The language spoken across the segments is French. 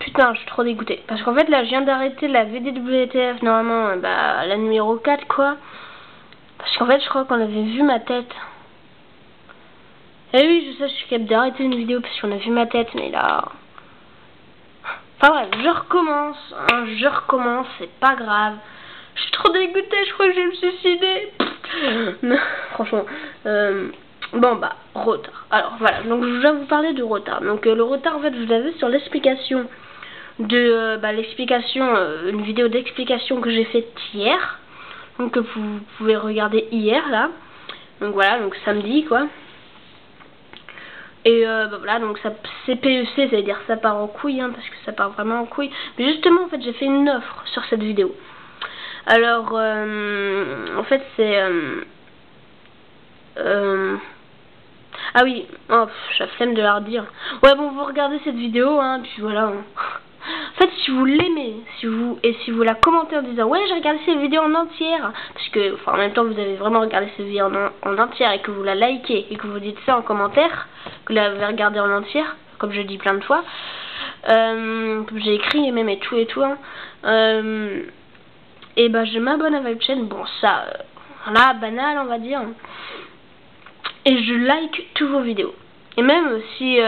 putain, je suis trop dégoûtée. Parce qu'en fait, là, je viens d'arrêter la VDWTF, normalement, bah, la numéro 4, quoi. Parce qu'en fait, je crois qu'on avait vu ma tête. Et oui, je sais, je suis capable d'arrêter une vidéo parce qu'on a vu ma tête, mais là... Enfin bref, je recommence, c'est pas grave. Je suis trop dégoûtée, je crois que je vais me suicider. Non, franchement. Bon bah, retard. Alors voilà, donc je vais vous parler de retard. Donc le retard, en fait, vous l'avez sur l'explication de... une vidéo d'explication que j'ai faite hier. Donc que vous pouvez regarder hier, là. Donc voilà, donc samedi, quoi. Et bah voilà, donc ça c'est PEC, ça veut dire ça part en couille, hein, parce que ça part vraiment en couille. Mais justement, en fait, j'ai fait une offre sur cette vidéo. Alors, en fait, c'est... ah oui, oh, j'ai la flemme de la redire. Ouais, bon, vous regardez cette vidéo, hein, puis voilà. Hein. En fait, si vous l'aimez, si vous la commentez en disant ouais, j'ai regardé cette vidéo en entière, parce que, enfin, en même temps, vous avez vraiment regardé cette vidéo en entière et que vous la likez et que vous dites ça en commentaire, que vous l'avez regardée en entière, comme je dis plein de fois, comme j'ai écrit et même et tout, hein, et ben, je m'abonne à votre chaîne, bon, ça, là, banal, on va dire, et je like tous vos vidéos. Et même si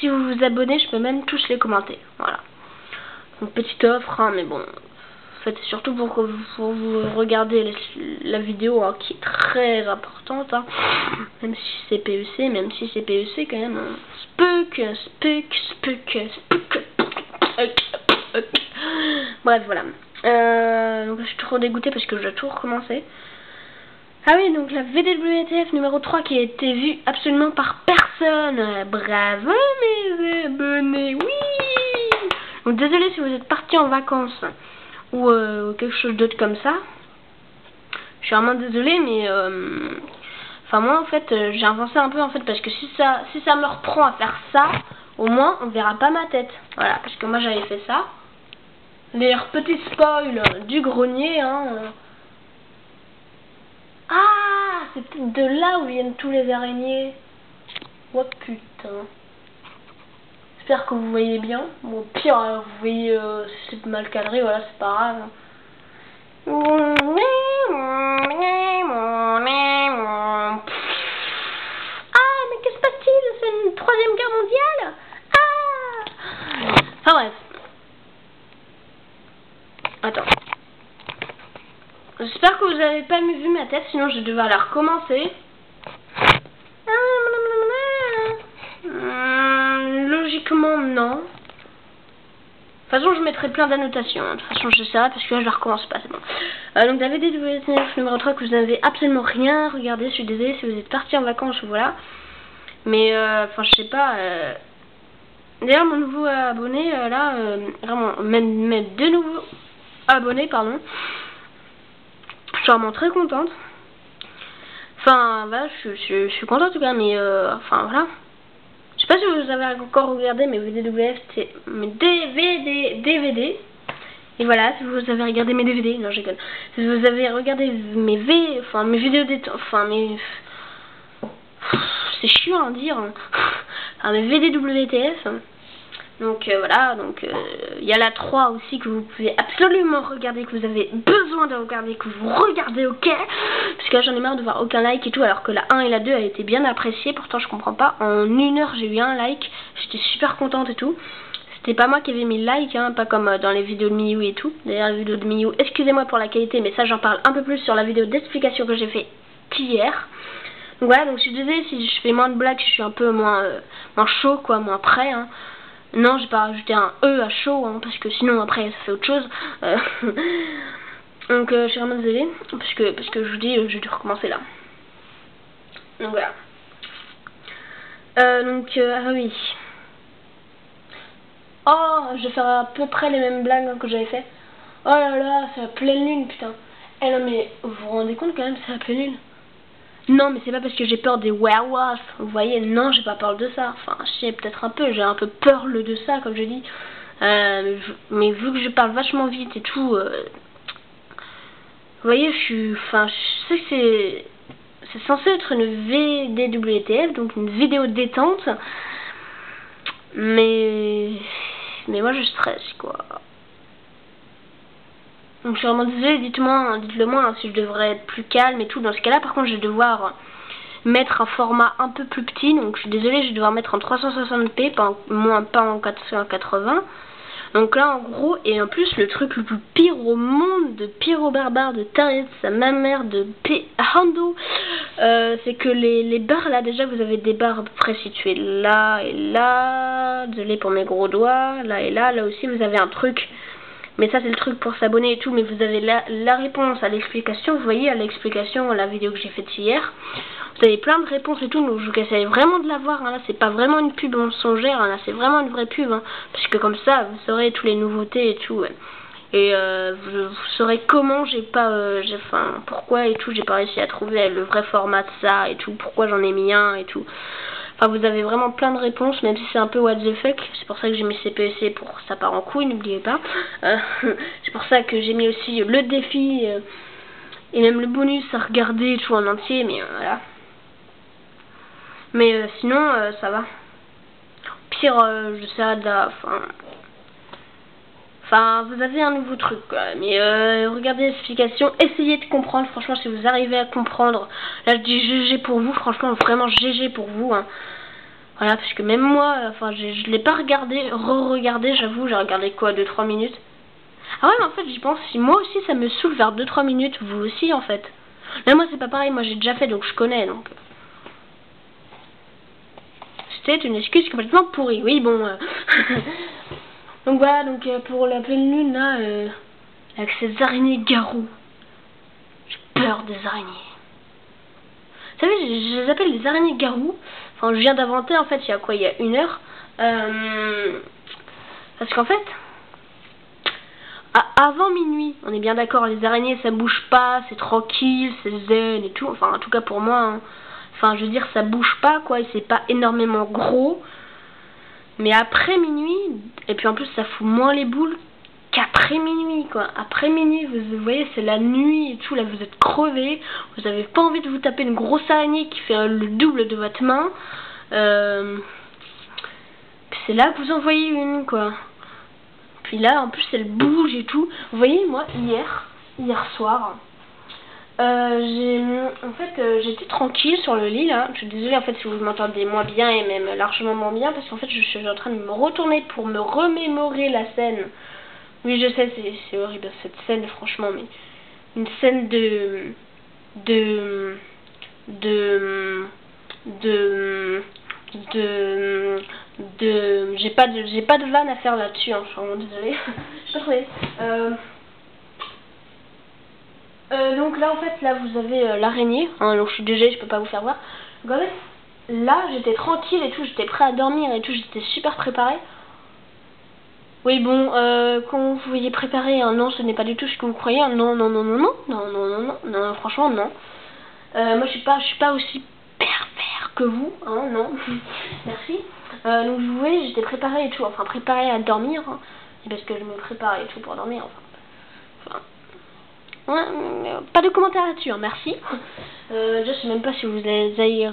vous vous abonnez, je peux même tous les commenter. Voilà. Donc petite offre, hein, mais bon. En fait, c'est surtout pour vous regardez la vidéo, hein, qui est très importante. Hein. Même si c'est PEC, quand même. Hein. Spook. Bref, voilà. Donc je suis trop dégoûtée parce que je dois tout recommencer. Ah oui, donc la VDWTF numéro 3 qui a été vue absolument par personne. Bravo mes abonnés, oui. Donc désolé si vous êtes partis en vacances ou quelque chose d'autre comme ça. Je suis vraiment désolée, mais enfin moi en fait j'ai avancé un peu en fait parce que si ça me reprend à faire ça, au moins on verra pas ma tête. Voilà, parce que moi j'avais fait ça. D'ailleurs, petit spoil du grenier, hein. Ah, c'est peut-être de là où viennent tous les araignées. Oh putain. J'espère que vous voyez bien. Bon, au pire, vous voyez, c'est mal cadré, voilà, c'est pas grave. Ah, mais que se passe-t-il? C'est une 3e guerre mondiale? Ah. Enfin bref. Attends. J'espère que vous avez pas vu ma tête, sinon je vais devoir la recommencer. Logiquement, non. De toute façon, je mettrai plein d'annotations. De toute façon, je sais pas, parce que là, je la recommence pas, c'est bon. Donc, la VDWTF numéro 3 que vous n'avez absolument rien regardé. Je suis désolée si vous êtes partis en vacances, voilà. Mais, enfin, je sais pas. D'ailleurs, mon nouveau abonné, là, vraiment, même 2 nouveaux abonnés, pardon. Je suis vraiment très contente. Enfin, voilà, je suis contente en tout cas, mais enfin, voilà. Je sais pas si vous avez encore regardé mes VDWF, mes DVD. Et voilà, si vous avez regardé mes DVD, non, je rigole. Si vous avez regardé mes vidéos enfin, c'est chiant à dire. Enfin, mes VDWTF. Donc voilà, donc il y a la 3 aussi que vous pouvez absolument regarder, que vous avez besoin de regarder, que vous regardez, ok. Parce que là j'en ai marre de voir aucun like et tout, alors que la 1 et la 2 a été bien appréciée. Pourtant je comprends pas, en 1 heure j'ai eu un like, j'étais super contente et tout. C'était pas moi qui avais mis le like, hein, pas comme dans les vidéos de Miyu et tout. D'ailleurs la vidéo de Miyu, excusez-moi pour la qualité, mais ça j'en parle un peu plus sur la vidéo d'explication que j'ai fait hier. Donc voilà, donc je suis désolée si je fais moins de blagues, je suis un peu moins chaud, quoi, moins prêt, hein. Non, j'ai pas rajouté un E à chaud, hein, parce que sinon après ça fait autre chose. Donc je suis vraiment désolée, parce que je vous dis, j'ai dû recommencer là. Donc voilà. Ah oui. Oh, je vais faire à peu près les mêmes blagues, hein, que j'avais fait. Oh là là, c'est la pleine lune, putain. Eh non mais, vous vous rendez compte quand même, c'est la pleine lune. Non, mais c'est pas parce que j'ai peur des werewolves, vous voyez, non, j'ai pas peur de ça. Enfin, je sais, peut-être un peu, j'ai un peu peur de ça, comme je dis. Mais vu que je parle vachement vite et tout, vous voyez, je sais que c'est censé être une VDWTF, donc une vidéo détente. Mais mais moi je stresse quoi. Donc je suis vraiment désolée, dites-le moi hein, si je devrais être plus calme et tout. Dans ce cas là par contre je vais devoir mettre un format un peu plus petit, donc je suis désolée, je vais devoir mettre en 360p, pas en 480. Donc là en gros, et en plus le truc le plus pire au monde, de pyro barbare, de taré de sa mère, de Hando, c'est que les barres là, déjà vous avez des barres pré-situées là et là, désolé pour mes gros doigts, là et là aussi vous avez un truc, mais ça c'est le truc pour s'abonner et tout, mais vous avez la réponse à l'explication, vous voyez à l'explication, la vidéo que j'ai faite hier, vous avez plein de réponses et tout, donc je vous conseille vraiment de la voir, hein. Là c'est pas vraiment une pub mensongère, hein. Là c'est vraiment une vraie pub, hein. Parce que comme ça vous saurez toutes les nouveautés et tout, ouais. Et vous saurez comment enfin pourquoi et tout, j'ai pas réussi à trouver le vrai format de ça et tout, pourquoi j'en ai mis un et tout. Enfin vous avez vraiment plein de réponses, même si c'est un peu what the fuck, c'est pour ça que j'ai mis CPEC pour ça part en couille, n'oubliez pas. C'est pour ça que j'ai mis aussi le défi et même le bonus à regarder tout en entier, mais voilà. Mais sinon ça va. Pire j'essaierai de Enfin, vous avez un nouveau truc quoi. Mais regardez l'explication, essayez de comprendre. Franchement, si vous arrivez à comprendre, là je dis GG pour vous. Franchement, vraiment GG pour vous. Hein. Voilà, parce que même moi, enfin, je l'ai pas regardé, re-regardé, j'avoue. J'ai regardé quoi, 2-3 minutes. Ah ouais, mais en fait, j'y pense. Si moi aussi, ça me saoule vers 2-3 minutes, vous aussi en fait. Mais moi, c'est pas pareil. Moi, j'ai déjà fait, donc je connais. Donc, c'était une excuse complètement pourrie. Oui, bon. Donc voilà, donc pour la pleine lune là, avec ces araignées garous, j'ai peur des araignées. Vous savez, je les appelle les araignées garous. Enfin, je viens d'inventer en fait, il y a quoi, il y a 1 heure. Parce qu'en fait, avant minuit, on est bien d'accord, les araignées ça bouge pas, c'est tranquille, c'est zen et tout. Enfin, en tout cas pour moi, hein. Enfin, je veux dire, ça bouge pas quoi, et c'est pas énormément gros. Mais après minuit, et puis en plus ça fout moins les boules qu'après minuit quoi. Après minuit, vous voyez, c'est la nuit et tout, là vous êtes crevé, vous avez pas envie de vous taper une grosse araignée qui fait le double de votre main. C'est là que vous en voyez une quoi. Puis là en plus elle bouge et tout. Vous voyez, moi hier soir, j'étais tranquille sur le lit là. Je suis désolée en fait si vous m'entendez moins bien et même largement moins bien, parce qu'en fait je suis en train de me retourner pour me remémorer la scène. Oui, je sais, c'est horrible cette scène franchement, mais une scène j'ai pas de vanne à faire là-dessus, hein, je suis vraiment désolée. Je peux trouver. Donc là en fait là vous avez l'araignée, hein, donc je suis désolée, je peux pas vous faire voir. Donc en fait là j'étais tranquille et tout, j'étais prêt à dormir et tout, j'étais super préparée. Oui bon, quand vous voyez préparé, hein, non ce n'est pas du tout ce que vous croyez, hein, non, franchement non. Moi je suis pas aussi pervers que vous, hein, non. Merci. Donc vous voyez j'étais préparée et tout, enfin préparée à dormir, hein, parce que je me prépare et tout pour dormir, enfin. Ouais, pas de commentaires là-dessus, hein, merci. Je sais même pas si vous allez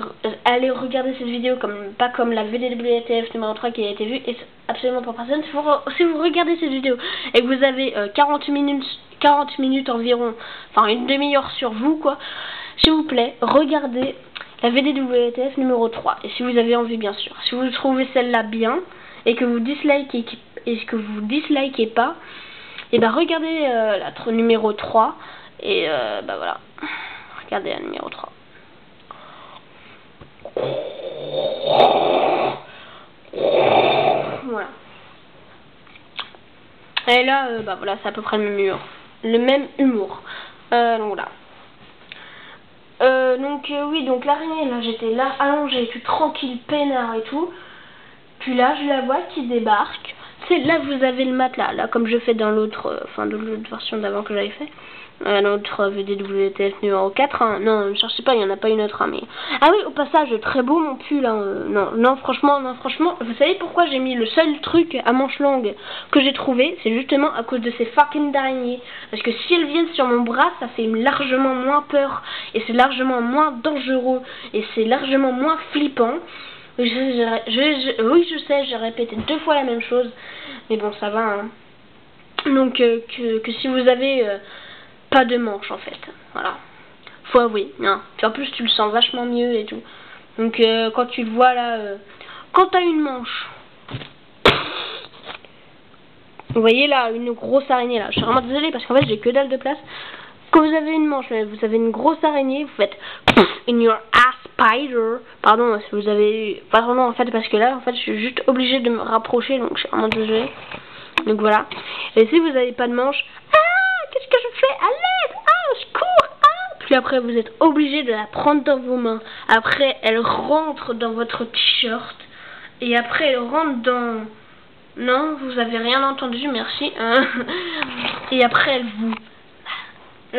regarder cette vidéo pas comme la VDWTF numéro 3 qui a été vue, et absolument pour personne. Si vous regardez cette vidéo et que vous avez 40 minutes environ, enfin une demi-heure sur vous quoi, s'il vous plaît, regardez la VDWTF numéro 3. Et si vous avez envie bien sûr, si vous trouvez celle-là bien et que vous dislikez pas, et bah regardez la numéro 3 et bah voilà, regardez la numéro 3. Voilà. Et là bah voilà, c'est à peu près le même humour. Donc voilà. Oui, donc l'araignée là, j'étais là allongée, tout tranquille, peinard et tout. Puis là je la vois qui débarque. C'est là que vous avez le matelas, là comme je fais dans l'autre, dans l'autre version d'avant que j'avais fait, l'autre VDWTF numéro 4, hein. Non, ne cherchez pas, il n'y en a pas une autre, hein, mais... Ah oui, au passage, très beau mon pull, hein. Non, franchement, vous savez pourquoi j'ai mis le seul truc à manches longues que j'ai trouvé? C'est justement à cause de ces fucking araignées, parce que si elles viennent sur mon bras, ça fait largement moins peur, et c'est largement moins dangereux, et c'est largement moins flippant. Oui, je sais, j'ai répété 2 fois la même chose. Mais bon, ça va, hein. Donc, que si vous avez pas de manche, en fait. Voilà. Faut avouer, hein. Puis en plus, tu le sens vachement mieux et tout. Donc, quand tu le vois, là... quand t'as une manche... Vous voyez, là, une grosse araignée, là. Je suis vraiment désolée, parce qu'en fait, j'ai que dalle de place. Quand vous avez une manche, vous avez une grosse araignée, vous faites... In your ass spider. Pardon, si vous avez... Pas vraiment, en fait, parce que là, en fait, je suis juste obligée de me rapprocher, donc je suis vraiment désolée. Donc voilà. Et si vous n'avez pas de manche, qu'est-ce que je fais? À l'aide! Je cours! Puis après, vous êtes obligé de la prendre dans vos mains. Après, elle rentre dans votre t-shirt. Et après, elle rentre dans... Non, vous avez rien entendu, merci. Et après, elle vous...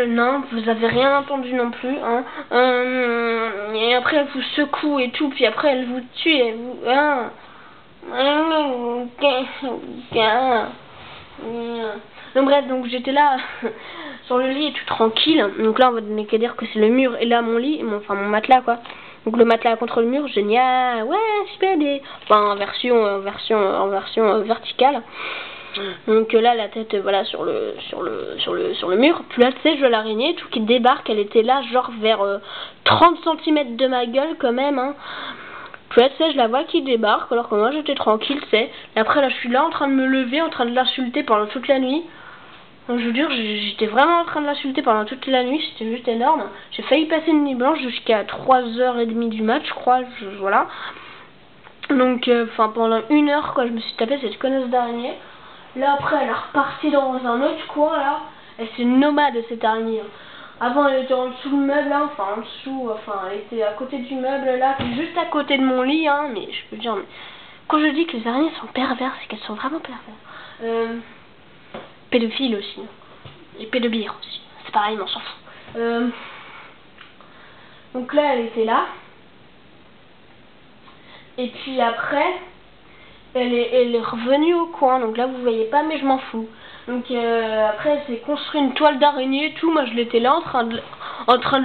non, vous avez rien entendu non plus. Et après, elle vous secoue et tout. Puis après, elle vous tue et vous... Donc bref, donc j'étais là sur le lit et tout tranquille. Donc là on va donner qu'à dire que c'est le mur et là mon lit, enfin mon matelas quoi. Donc le matelas contre le mur, génial, ouais super bien. Enfin en version verticale. Donc là la tête voilà sur le mur. Puis là tu sais je vois l'araignée tout qui débarque, elle était là genre vers 30 cm de ma gueule quand même hein. Puis là, tu sais, je la vois qui débarque, alors que moi j'étais tranquille, tu sais. Et après, là, je suis là en train de me lever, en train de l'insulter pendant toute la nuit. Donc, je veux dire, j'étais vraiment en train de l'insulter pendant toute la nuit, c'était juste énorme. J'ai failli passer une nuit blanche jusqu'à 3h30 du match, je crois, voilà. Donc, enfin, pendant 1 heure, quoi, je me suis tapé cette connasse d'araignée. Là, après, elle est repartie dans un autre coin, là. Elle s'est nomade, cette araignée. Avant, elle était en dessous du meuble, hein, elle était à côté du meuble, là, juste à côté de mon lit, hein, mais je peux dire, mais quand je dis que les araignées sont perverses, c'est qu'elles sont vraiment perverses. Pédophiles aussi, et pédobires aussi, c'est pareil, mais on s'en fout. Donc là, elle était là, et puis après, elle est revenue au coin, donc là, vous voyez pas, mais je m'en fous. Donc après elle s'est construit une toile d'araignée et tout, moi je l'étais là en train de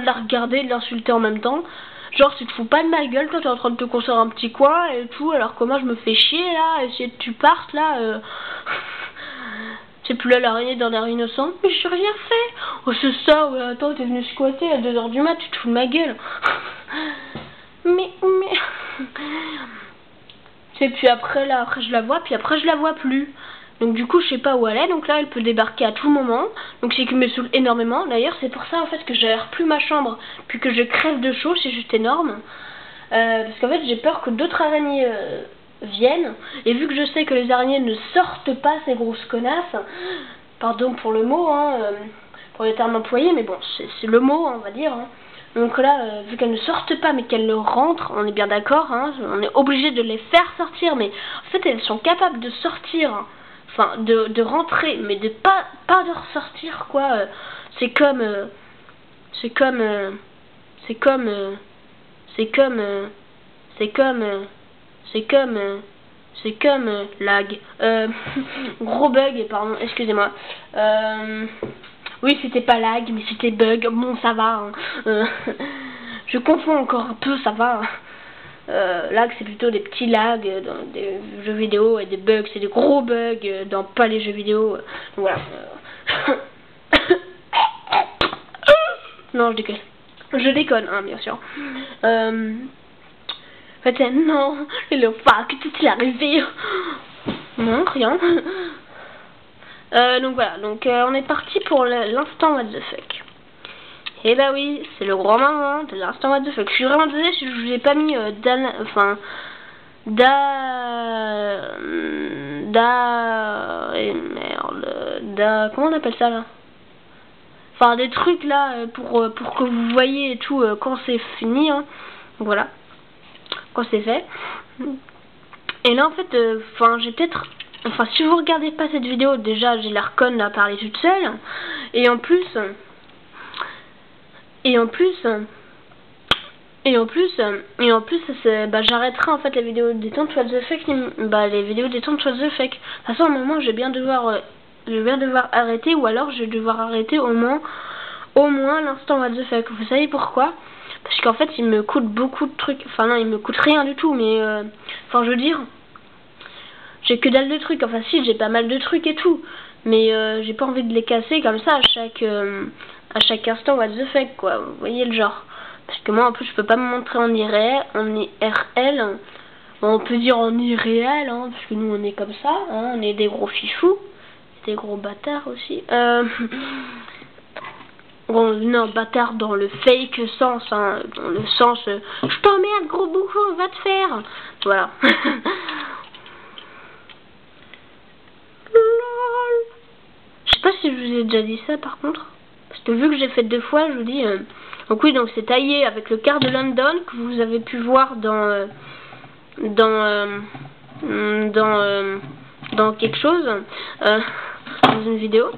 la regarder et de l'insulter en même temps. Genre tu te fous pas de ma gueule, toi t'es en train de te construire un petit coin et tout, alors que moi je me fais chier là, essayer que tu partes là. C'est plus là l'araignée d'un air innocent, mais j'ai rien fait. Oh c'est ça, ouais attends t'es venu squatter à 2h du mat, tu te fous de ma gueule. mais... Et puis après là, après je la vois, puis après je la vois plus. Donc du coup je sais pas où elle est, donc là elle peut débarquer à tout moment, donc c'est qui me saoule énormément. D'ailleurs c'est pour ça en fait que j'aère plus ma chambre, puis que je crève de chaud, c'est juste énorme. Parce qu'en fait j'ai peur que d'autres araignées viennent, et vu que je sais que les araignées ne sortent pas ces grosses connasses, pardon pour le mot, pour les termes employés, mais bon c'est le mot on va dire. Donc là, vu qu'elles ne sortent pas mais qu'elles rentrent, on est bien d'accord, on est obligé de les faire sortir, mais en fait elles sont capables de sortir. Enfin, de rentrer, mais de pas de ressortir, quoi. C'est comme lag. Gros bug, pardon, excusez-moi. Oui, c'était pas lag, mais c'était bug. Bon, ça va. Je confonds encore un peu, ça va. Lag c'est plutôt des petits lags dans des jeux vidéo et des bugs c'est des gros bugs dans pas les jeux vidéo. Voilà. Non je déconne hein, bien sûr. En fait non le fuck qu'est-ce qui est arrivé? Non rien. Donc voilà donc on est parti pour l'instant what the fuck. Et bah oui, c'est le grand moment de l'instant what the fuck. Je suis vraiment désolée si je vous ai pas mis comment on appelle ça là? Enfin des trucs là pour que vous voyez et tout quand c'est fini hein. Voilà. Quand c'est fait. Et là en fait j'ai peut-être si vous regardez pas cette vidéo déjà j'ai l'air conne à parler toute seule. Et en plus j'arrêterai en fait les vidéos détente what the fuck, les vidéos détente what the fuck. De toute façon à un moment je vais bien devoir arrêter, ou alors je vais devoir arrêter au moins l'instant what the fuck. Vous savez pourquoi? Parce qu'en fait il me coûte beaucoup de trucs, enfin non il me coûte rien du tout, mais je veux dire j'ai que dalle de trucs. Enfin si, j'ai pas mal de trucs et tout. Mais j'ai pas envie de les casser comme ça à chaque instant, what the fuck, quoi. Vous voyez le genre. Parce que moi, en plus, je peux pas me montrer en IRL. Bon, on peut dire en irréel, hein, parce que nous, on est comme ça. Hein, on est des gros fifous. Des gros bâtards aussi. Bon, non, bâtard dans le fake sens, hein, dans le sens je t'emmerde, gros bouchon, va te faire. Voilà. Je sais pas si je vous ai déjà dit ça par contre. Parce que vu que j'ai fait 2 fois, je vous dis. Donc oui, donc c'est taillé avec le quart de London que vous avez pu voir dans quelque chose, dans une vidéo.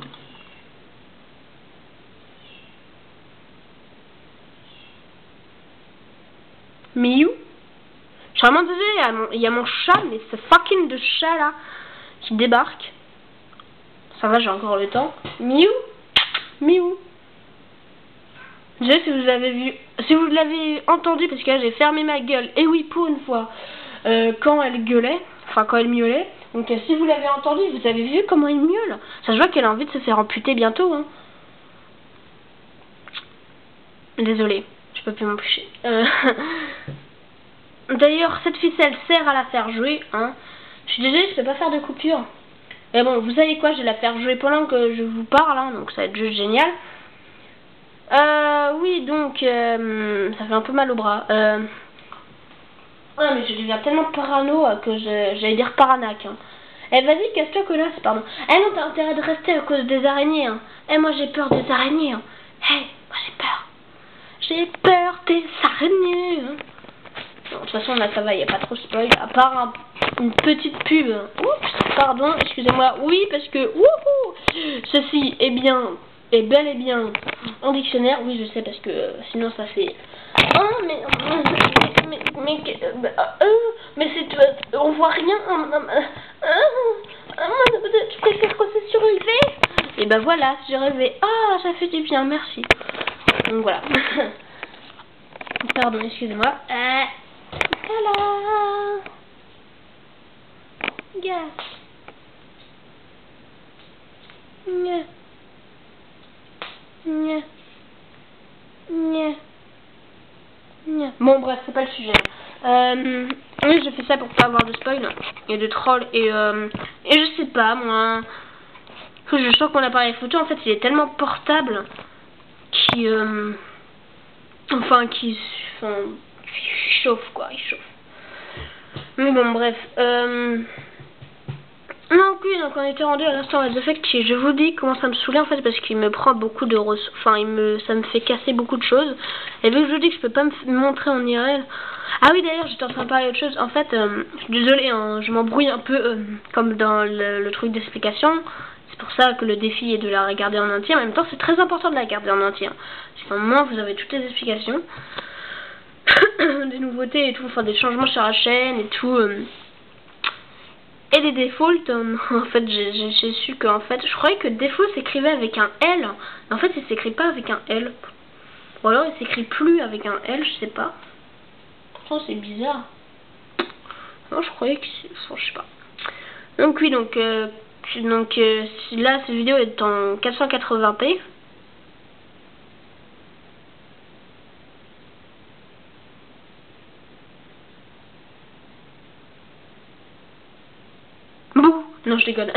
Miou. Je suis vraiment désolée, il y a mon chat, mais ce fucking de chat là qui débarque. Ça va, j'ai encore le temps. Miou. Miou. Je sais si vous avez vu, si vous l'avez entendu, parce que là j'ai fermé ma gueule. Et oui, pour une fois, quand elle gueulait, enfin quand elle miaulait. Donc si vous l'avez entendu, vous avez vu comment elle miaule. Ça se voit qu'elle a envie de se faire amputer bientôt. Hein. Désolée, je peux plus m'empêcher. D'ailleurs, cette ficelle sert à la faire jouer. Hein. Je suis désolée, je peux pas faire de coupure. Mais bon, vous savez quoi, je vais la faire jouer pendant que je vous parle. Hein, donc ça va être juste génial. Oui, donc, ça fait un peu mal au bras. Ah, mais je deviens tellement parano que j'allais dire paranaque. Hein. Eh, vas-y, casse-toi, connasse, pardon. Eh non, t'as intérêt de rester à cause des araignées. Hein. Eh, moi, j'ai peur des araignées. Hein. Eh, moi, j'ai peur. J'ai peur des araignées. Hein. Bon, de toute façon, là, ça va, il n'y a pas trop de spoil. À part une petite pub. Oups, pardon, excusez-moi. Oui, parce que, wouhou, ceci est bien... Et bel et bien en dictionnaire, oui je sais parce que sinon ça fait mais c'est on voit rien tu préfères quand c'est surélevé et ben voilà j'ai rêvé ça fait du bien merci donc voilà pardon excusez-moi voilà yeah. Bon bref, c'est pas le sujet. Oui, je fais ça pour pas avoir de spoil et de troll et je sais pas moi. Je sens qu'on appareil photo en fait il est tellement portable qui qui chauffe quoi, il chauffe. Mais bon bref. Non, oui, donc on était rendu à l'instant What the Fuck, je vous dis comment ça me saoulait en fait parce qu'il me prend beaucoup de ressources, ça me fait casser beaucoup de choses. Et vu que je vous dis que je peux pas me montrer en IRL. Ah oui d'ailleurs j'étais en train de parler d'autre chose, en fait, je suis désolée, hein, je m'embrouille un peu comme dans le truc d'explication. C'est pour ça que le défi est de la regarder en entier, en même temps c'est très important de la regarder en entier. Parce qu'à un moment vous avez toutes les explications, des nouveautés et tout, enfin des changements sur la chaîne et tout. Et des defaults, en fait j'ai su que en fait je croyais que default s'écrivait avec un L. En fait il s'écrit pas avec un L. Ou alors il s'écrit plus avec un L, je sais pas. Pourtant c'est bizarre. Non je croyais que c'est... Enfin, je sais pas. Donc oui donc là cette vidéo est en 480p. Bouh. Non je déconne.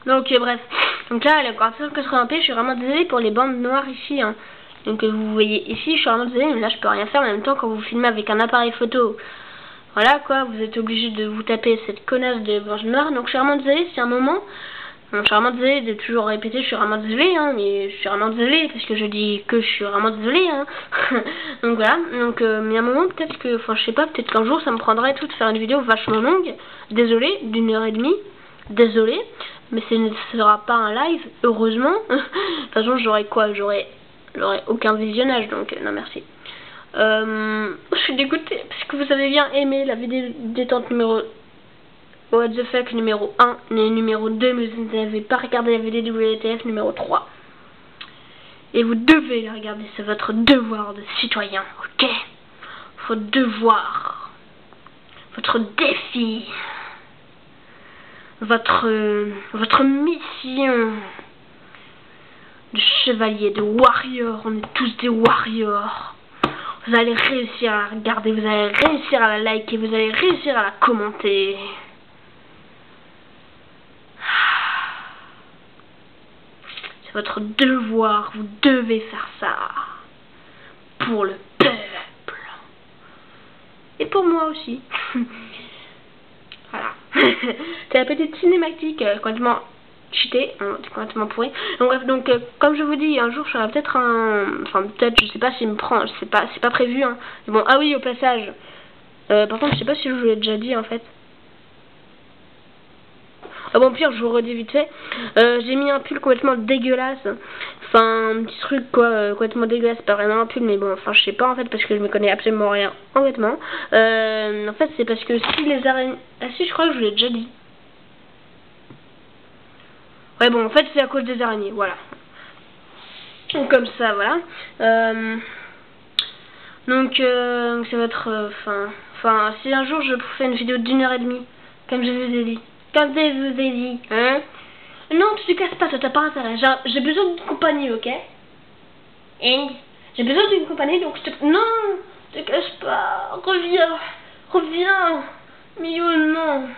Donc bref, donc là elle est encore à 480p, je suis vraiment désolée pour les bandes noires ici. Hein. Donc vous voyez ici, je suis vraiment désolée, mais là je peux rien faire en même temps quand vous filmez avec un appareil photo. Voilà quoi, vous êtes obligé de vous taper cette connasse de bandes noires. Donc je suis vraiment désolée, c'est un moment. Bon, je suis vraiment désolée de toujours répéter, je suis vraiment désolée, hein, mais je suis vraiment désolée parce que je dis que je suis vraiment désolée, hein. Donc voilà, donc mais à un moment peut-être que, enfin je sais pas, peut-être qu'un jour ça me prendrait tout de faire une vidéo vachement longue, désolée, d'1h30, désolée, mais ce ne sera pas un live, heureusement. De toute façon j'aurai quoi, j'aurai aucun visionnage, donc non merci. Je suis dégoûtée parce que vous avez bien aimé la vidéo détente numéro What the Fuck numéro 1 et numéro 2, mais vous n'avez pas regardé la vidéo WTF numéro 3. Et vous devez les regarder, c'est votre devoir de citoyen, ok? Votre devoir, votre défi, votre mission de chevalier, de warrior. On est tous des warriors. Vous allez réussir à la regarder, vous allez réussir à la liker, vous allez réussir à la commenter. C'est votre devoir, vous devez faire ça. Pour le peuple. Et pour moi aussi. Voilà. C'est la petite cinématique complètement cheatée, complètement pourrie. Donc bref, donc comme je vous dis, un jour je ferai peut-être enfin peut-être, je sais pas s'il me prend, je sais pas, c'est pas prévu hein. Mais bon, ah oui, au passage. Par contre, je sais pas si je vous l'ai déjà dit en fait. Ah bon, pire, je vous redis vite fait. J'ai mis un pull complètement dégueulasse. Enfin, un petit truc quoi, complètement dégueulasse. Pas vraiment un pull, mais bon, enfin, je sais pas en fait, parce que je me connais absolument rien en vêtements. En fait, c'est parce que si les araignées. Ah si, je crois que je vous l'ai déjà dit. Ouais, bon, en fait, c'est à cause des araignées, voilà. Donc, comme ça, voilà. Donc, c'est votre. Enfin, si un jour je fais une vidéo d'1h30, comme je vous ai dit. Comme je vous ai dit, hein? Non, tu te casses pas, ça t'as pas intérêt. J'ai besoin d'une compagnie, ok? J'ai besoin d'une compagnie, donc je te... Non, te casse pas, reviens, reviens. Mio, non,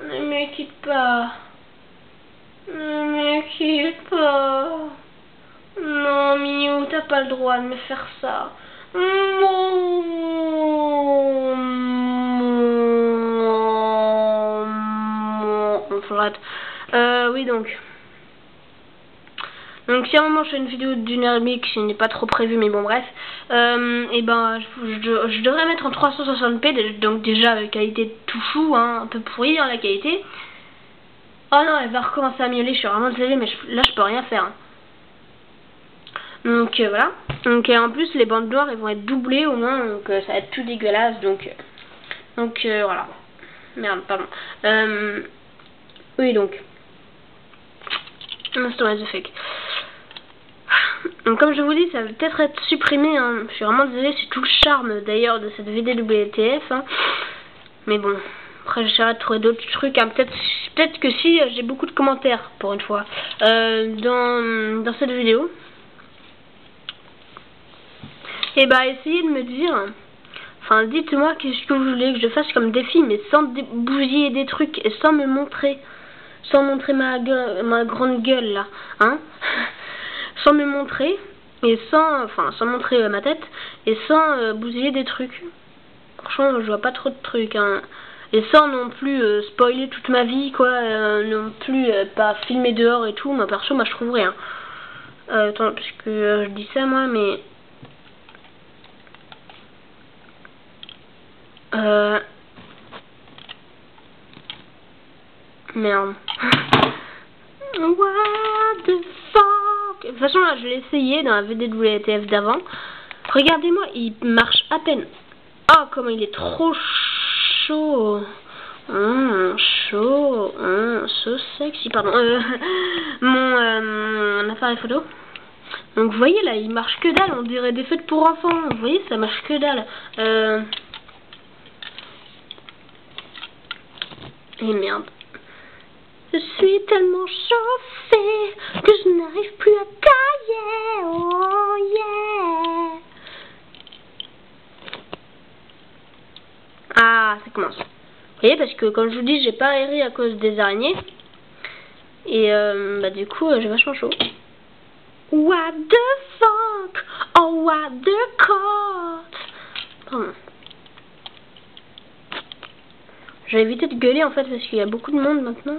ne me quitte pas. Ne me quitte pas. Non, Mio, t'as pas le droit de me faire ça. Oui, donc si à un moment je fais une vidéo d'1h30 qui n'est pas trop prévu, mais bon bref, et ben je devrais mettre en 360p, donc déjà avec qualité tout chou, hein, un peu pourri hein, la qualité. Oh non, elle va recommencer à miauler, je suis vraiment désolée, mais là je peux rien faire. Hein. Donc voilà. Donc en plus les bandes noires elles vont être doublées au moins, donc ça va être tout dégueulasse, donc voilà. Merde, pardon. Oui donc. Donc comme je vous dis, ça va peut-être être supprimé, hein. Je suis vraiment désolée, c'est tout le charme d'ailleurs de cette VDWTF, hein. Mais bon, après j'essaierai de trouver d'autres trucs, hein. Peut-être que si j'ai beaucoup de commentaires pour une fois dans cette vidéo. Et bah essayez de me dire, enfin dites-moi qu'est-ce que vous voulez que je fasse comme défi, mais sans bousiller des trucs et sans me montrer. Sans montrer ma grande gueule là, hein, sans me montrer et sans montrer ma tête et sans bousiller des trucs. Franchement, je vois pas trop de trucs, hein, et sans non plus spoiler toute ma vie quoi, non plus pas filmer dehors et tout. Moi perso, moi je trouve rien. Attends, parce que je dis ça moi, mais merde. What the fuck? De toute façon là je l'ai essayé dans la VDWTF d'avant. Regardez-moi, il marche à peine. Oh comment il est trop chaud. Chaud. So sexy, pardon. Mon appareil photo. Donc vous voyez là, il marche que dalle, on dirait des fêtes pour enfants. Vous voyez, ça marche que dalle. Et merde. Je suis tellement chauffée que je n'arrive plus à tailler. Oh yeah. Ah, ça commence. Vous voyez, parce que comme je vous dis, j'ai pas aéré à cause des araignées. Et bah du coup, j'ai vachement chaud. What the fuck? Oh, what the court? Pardon. Je vais éviter de gueuler en fait parce qu'il y a beaucoup de monde maintenant.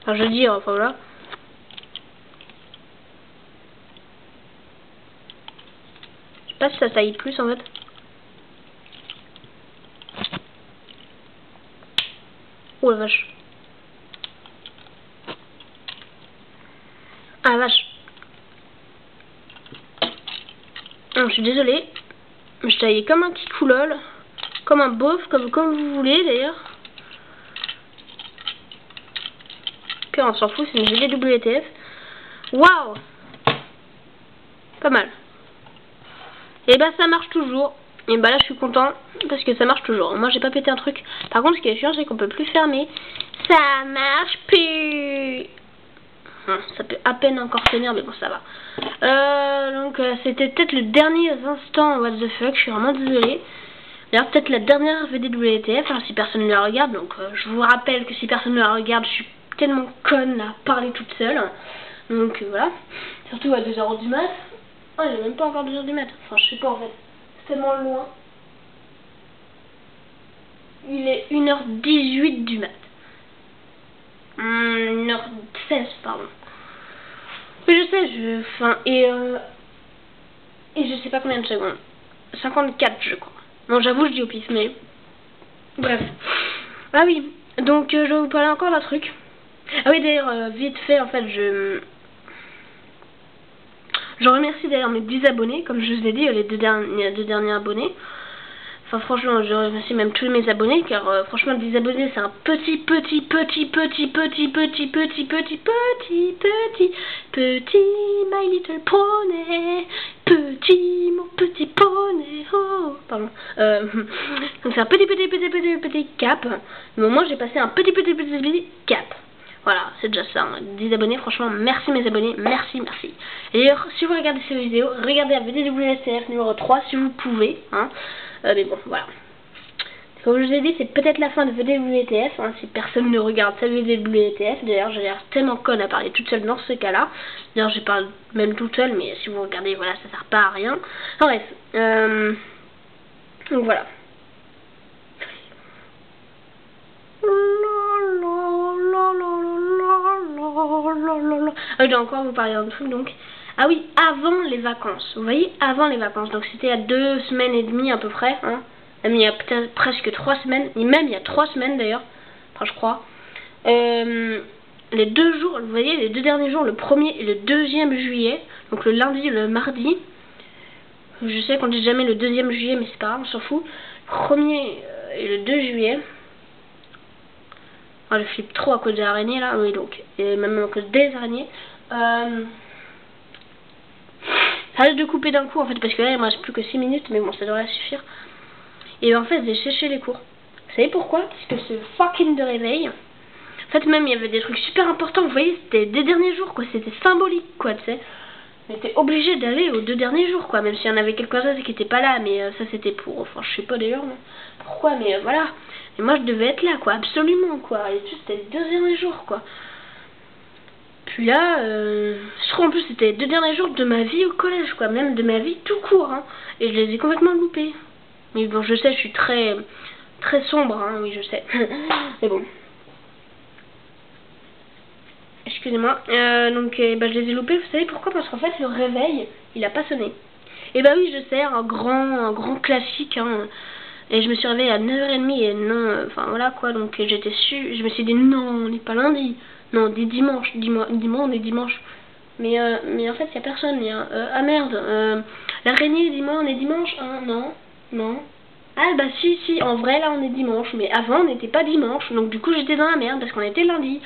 Enfin, je veux dire, enfin voilà. Je sais pas si ça taille plus en fait. Oh la vache. Ah la vache. Non, je suis désolée. Je taillais comme un petit coulol. Comme un beauf, comme vous voulez d'ailleurs. Puis on s'en fout, c'est une VDWTF. Waouh! Pas mal. Et bah ça marche toujours. Et bah là je suis content parce que ça marche toujours. Moi j'ai pas pété un truc. Par contre ce qui est chiant c'est qu'on peut plus fermer. Ça marche plus. Ça peut à peine encore tenir mais bon ça va. Donc c'était peut-être le dernier instant what the fuck. Je suis vraiment désolée. D'ailleurs peut-être la dernière VDWTF si personne ne la regarde. Donc je vous rappelle que si personne ne la regarde je suis tellement conne à parler toute seule. Donc voilà. Surtout à 2h du mat. Oh, il est même pas encore 2h du mat. Enfin, je sais pas en fait. C'est tellement loin. Il est 1h18 du mat. 1h16, pardon. Mais je sais, enfin, et je sais pas combien de secondes. 54, je crois. Bon, j'avoue, je dis au pif, mais. Bref. Ah oui, donc je vais vous parler encore d'un truc. Ah oui, d'ailleurs, vite fait, en fait, je remercie d'ailleurs mes 10 abonnés, comme je vous ai dit, les deux derniers abonnés. Enfin franchement, je remercie même tous mes abonnés, car franchement 10 abonnés c'est un petit My Little Pony, petit mon petit poney, oh, pardon. Donc c'est un petit cap. Mais au moins j'ai passé un petit cap. Voilà, c'est déjà ça, 10 abonnés, franchement, merci mes abonnés, merci. Et d'ailleurs, si vous regardez ces vidéos, regardez la VDWTF numéro 3 si vous pouvez, hein. Mais bon, voilà. Comme je vous ai dit, c'est peut-être la fin de VDWTF, hein, si personne ne regarde sa VDWTF. D'ailleurs, j'ai l'air tellement conne à parler toute seule dans ce cas-là. D'ailleurs, je parle même toute seule, mais si vous regardez, voilà, ça sert pas à rien. Enfin bref, donc voilà. Je dois encore vous parler d'un truc donc. Ah oui, avant les vacances. Vous voyez, avant les vacances. Donc c'était il y a 2 semaines et demie à peu près. Hein. Même il y a peut-être presque 3 semaines. Et même il y a 3 semaines d'ailleurs. Enfin je crois. Les 2 jours, vous voyez, les 2 derniers jours, le 1er et le 2e juillet. Donc le lundi et le mardi. Je sais qu'on dit jamais le 2e juillet, mais c'est pas grave, on s'en fout. Le 1er et le 2 juillet. Ah, je flippe trop à cause des araignées là, oui donc, et même à cause des araignées. Ça risque de couper d'un coup en fait, parce que là il me reste plus que 6 minutes, mais bon ça devrait suffire. Et en fait j'ai séché les cours. Vous savez pourquoi? Parce que c'est fucking de réveil. En fait même il y avait des trucs super importants, vous voyez, c'était des derniers jours quoi, c'était symbolique quoi, tu sais. On était obligé d'aller aux 2 derniers jours quoi, même s'il y en avait quelques-uns qui étaient pas là, mais ça c'était pour, enfin je sais pas d'ailleurs pourquoi, mais voilà. Et moi je devais être là quoi, absolument quoi, et tout c'était les 2 derniers jours quoi. Puis là, je crois en plus c'était les 2 derniers jours de ma vie au collège quoi, même de ma vie tout court, hein. Et je les ai complètement loupés. Mais bon je sais, je suis très sombre, hein, oui je sais. Mais bon. Excusez-moi, donc bah, je les ai loupés, vous savez pourquoi? Parce qu'en fait le réveil, il a pas sonné. Et bah oui je sais, un grand classique, hein. Et je me suis réveillée à 9h30 et non, enfin voilà quoi, donc j'étais sûre, je me suis dit non, on n'est pas lundi, non, on est dimanche, dis-moi, on est dimanche. Mais en fait, il n'y a personne, ah merde, l'araignée, dis-moi, on est dimanche, hein, non. Ah bah si, en vrai là on est dimanche, mais avant on n'était pas dimanche, donc du coup j'étais dans la merde parce qu'on était lundi.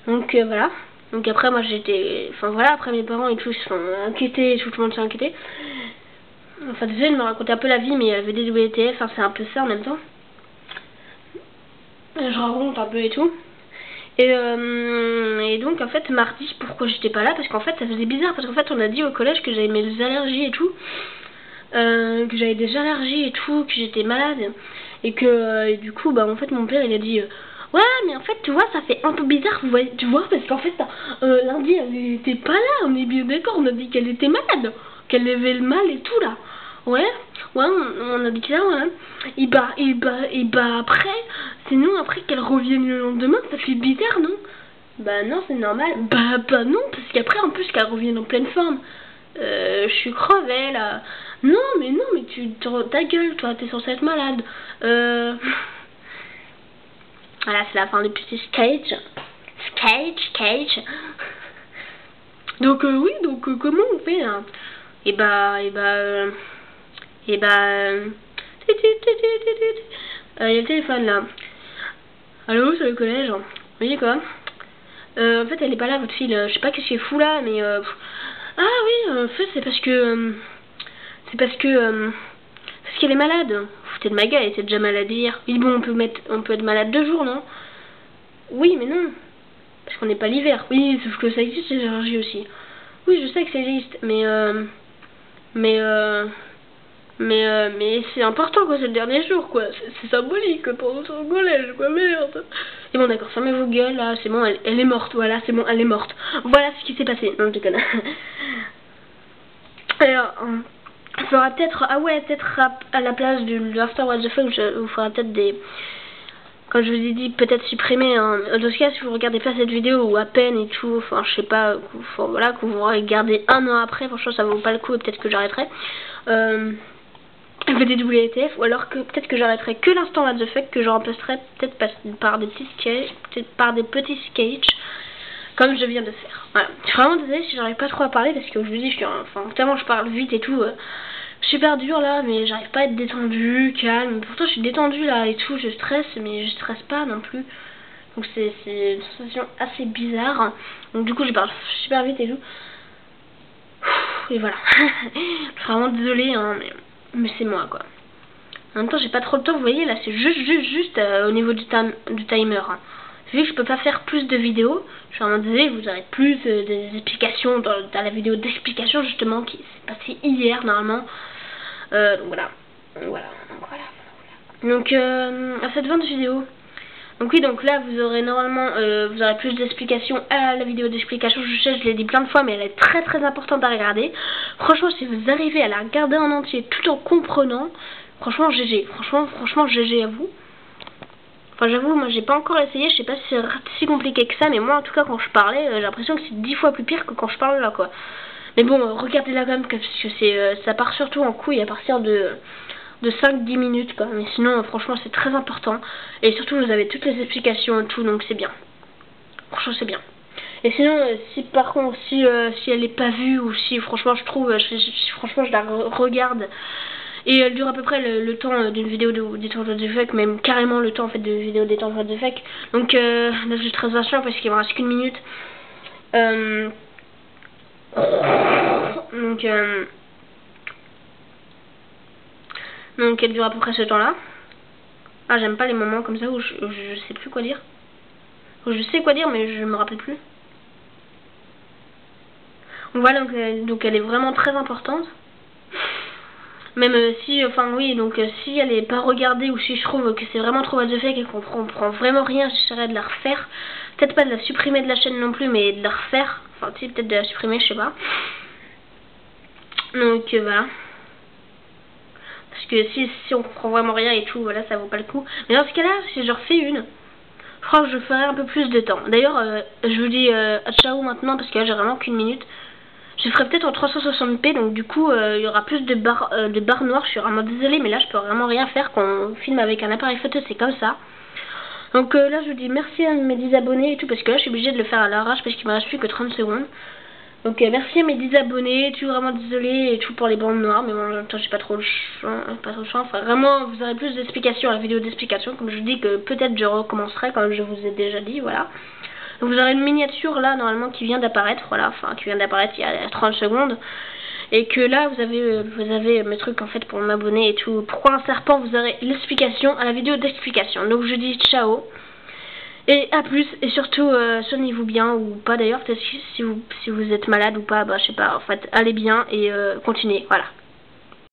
Donc voilà, donc après moi j'étais, enfin voilà, après mes parents et tout se sont inquiétés, tout le monde s'est inquiété. Enfin désolé de me raconter un peu la vie, mais il y avait des WTF, enfin, c'est un peu ça en même temps. Je raconte un peu et tout. Et donc en fait mardi, pourquoi j'étais pas là? Parce qu'en fait ça faisait bizarre, parce qu'en fait on a dit au collège que j'avais mes allergies et tout. Que j'avais des allergies et tout, que j'étais malade. Et que et du coup bah en fait mon père il a dit ouais mais en fait tu vois ça fait un peu bizarre, vous voyez, tu vois, parce qu'en fait lundi elle était pas là, on est bien d'accord, on a dit qu'elle était malade, qu'elle avait le mal et tout là. Ouais, on a dit que ça, ouais. Et bah après, c'est nous après qu'elle revienne le lendemain, ça fait bizarre, non? Bah non, c'est normal. Bah non, parce qu'après en plus qu'elle revienne en pleine forme. Je suis crevée là. Non mais ta gueule toi, t'es censée être malade. Voilà, c'est la fin du petit sketch. Donc oui, donc comment on fait là? Il y a le téléphone là. Allô, c'est le collège. Oui quoi? En fait, elle est pas là, votre fille. Je sais pas qu'est-ce qu'elle fout là, mais... Ah oui, en fait, c'est parce que... parce qu'elle est malade. Vous foutez de ma gueule, elle était déjà malade hier. Oui, bon, on peut être malade 2 jours, non? Oui, mais non. Parce qu'on n'est pas l'hiver. Oui, sauf que ça existe, les allergies aussi. Oui, je sais que ça existe, mais c'est important, quoi, c'est le dernier jour, quoi. C'est symbolique, quoi, pour notre collège, quoi, merde. Et bon, d'accord, fermez vos gueules, là, c'est bon, elle est morte, voilà, c'est bon, elle est morte. Voilà ce qui s'est passé. Non, je déconne. Alors, il faudra peut-être, ah ouais, peut-être à la place du After What the Fuck, il faudra peut-être des... Comme je vous ai dit, peut-être supprimer, hein. En tout cas, si vous regardez pas cette vidéo ou à peine et tout, enfin, je sais pas, voilà, que vous regardez 1 an après, franchement, ça vaut pas le coup et peut-être que j'arrêterai. VDWTF, ou alors que peut-être que j'arrêterai que l'instant What the Fuck, que je remplacerai peut-être par des petits sketchs, comme je viens de faire. Voilà. Je suis vraiment désolée si j'arrive pas trop à parler parce que je vous dis, tellement je parle vite et tout. Super dur là, mais j'arrive pas à être détendue, calme. Pourtant je suis détendue là et tout, je stresse, mais je stresse pas non plus. Donc c'est une sensation assez bizarre. Donc du coup je parle super vite et tout. Et voilà. Je suis vraiment désolée, hein, mais c'est moi quoi. En même temps j'ai pas trop le temps, vous voyez là c'est juste au niveau du timer. Hein. Vu que je peux pas faire plus de vidéos, je suis vraiment désolée, vous aurez plus des explications dans la vidéo d'explication justement qui s'est passée hier normalement. Donc voilà. Donc à cette fin de vidéo. Donc oui, donc là vous aurez normalement vous aurez plus d'explications à la vidéo d'explication. Je sais, je l'ai dit plein de fois, mais elle est très importante à regarder. Franchement, si vous arrivez à la regarder en entier tout en comprenant, franchement GG. Franchement GG à vous. Enfin j'avoue, moi j'ai pas encore essayé, je sais pas si c'est si compliqué que ça, mais moi en tout cas quand je parlais, j'ai l'impression que c'est 10 fois plus pire que quand je parle là quoi. Mais bon, regardez-la quand même parce que ça part surtout en couille à partir de 5-10 minutes quoi. Mais sinon franchement c'est très important. Et surtout vous avez toutes les explications et tout, donc c'est bien. Franchement c'est bien. Et sinon si par contre si elle est pas vue ou si franchement je trouve, franchement je la regarde. Et elle dure à peu près le temps d'une vidéo d'étendre de fake, même carrément le temps en fait de vidéo d'étendre de fake. Donc là je suis très impatient parce qu'il me reste qu'une minute. Donc elle dure à peu près ce temps-là. Ah j'aime pas les moments comme ça où je sais plus quoi dire. Où je sais quoi dire mais je me rappelle plus. Donc voilà, donc elle est vraiment très importante. Même si, enfin oui, donc si elle est pas regardée ou si je trouve que c'est vraiment trop what the fuck et qu'on prend vraiment rien, j'essaierai de la refaire. Peut-être pas de la supprimer de la chaîne non plus, mais de la refaire. Enfin, si, peut-être de la supprimer, je sais pas. Donc voilà. Parce que si on comprend vraiment rien et tout, voilà, ça vaut pas le coup. Mais dans ce cas-là, si je refais une, je crois que je ferai un peu plus de temps. D'ailleurs, je vous dis ciao maintenant parce que là j'ai vraiment qu'une minute. Je ferai peut-être en 360p, donc du coup il y aura plus de barres noires. Je suis vraiment désolée, mais là je peux vraiment rien faire quand on filme avec un appareil photo, c'est comme ça. Donc là je vous dis merci à mes 10 abonnés et tout, parce que là je suis obligée de le faire à l'arrache parce qu'il me reste plus que 30 secondes. Donc merci à mes 10 abonnés, je suis vraiment désolée et tout pour les bandes noires, mais bon, en même temps j'ai pas trop le choix, enfin vraiment vous aurez plus d'explications à la vidéo d'explication, comme je vous dis que peut-être je recommencerai comme je vous ai déjà dit, voilà. Donc vous aurez une miniature là normalement qui vient d'apparaître, voilà, enfin qui vient d'apparaître il y a 30 secondes. Et que là vous avez mes trucs en fait pour m'abonner et tout. Pourquoi un serpent, vous aurez l'explication à la vidéo d'explication. Donc je dis ciao. Et à plus, et surtout soignez-vous bien ou pas d'ailleurs, peut-être si vous êtes malade ou pas, bah je sais pas, en fait allez bien et continuez, voilà.